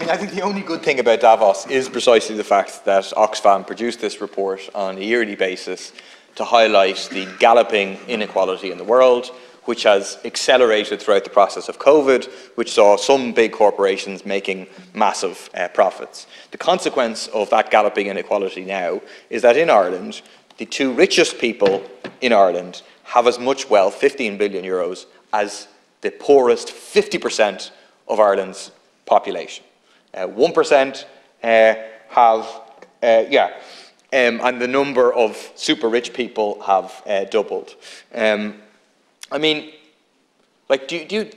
mean, I think the only good thing about Davos is precisely the fact that Oxfam produced this report on a yearly basis to highlight the galloping inequality in the world, which has accelerated throughout the process of COVID, which saw some big corporations making massive profits. The consequence of that galloping inequality now is that in Ireland, the two richest people in Ireland have as much wealth, 15 billion euros, as the poorest 50% of Ireland's population. 1% have, and the number of super rich people have doubled. I mean, like, do you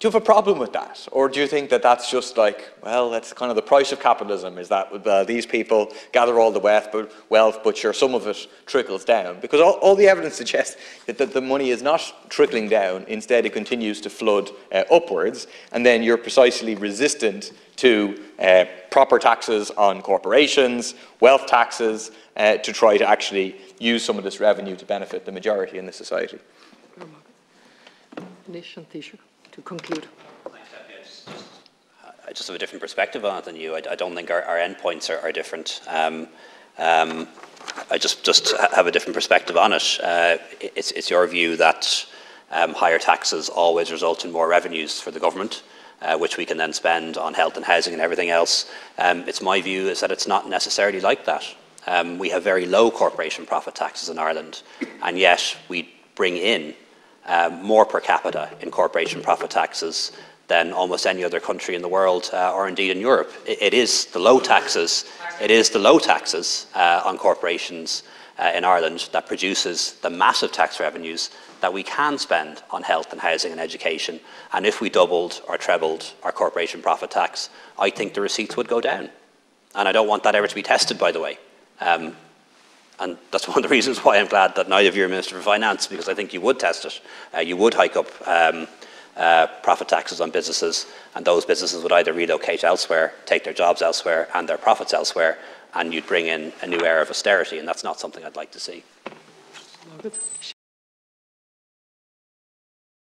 have a problem with that? Or do you think that that's just like, well, that's kind of the price of capitalism, is that these people gather all the wealth, but sure, some of it trickles down? Because all the evidence suggests that the money is not trickling down. Instead, it continues to flood upwards, and then you're precisely resistant to proper taxes on corporations, wealth taxes, to try to actually use some of this revenue to benefit the majority in the society. Taoiseach, to conclude. I just have a different perspective on it than you. I don't think our endpoints are different. I just have a different perspective on it. It's your view that higher taxes always result in more revenues for the government, which we can then spend on health and housing and everything else. It's my view is that it's not necessarily like that. We have very low corporation profit taxes in Ireland, and yet we bring in more per capita in corporation profit taxes than almost any other country in the world, or indeed in Europe. It is the low taxes. It is the low taxes on corporations in Ireland that produces the massive tax revenues that we can spend on health and housing and education. And if we doubled or trebled our corporation profit tax, I think the receipts would go down. And I don't want that ever to be tested, by the way. And that's one of the reasons why I'm glad that neither of you are Minister for Finance, because I think you would test it. You would hike up profit taxes on businesses, and those businesses would either relocate elsewhere, take their jobs elsewhere and their profits elsewhere, and you'd bring in a new era of austerity, and that's not something I'd like to see.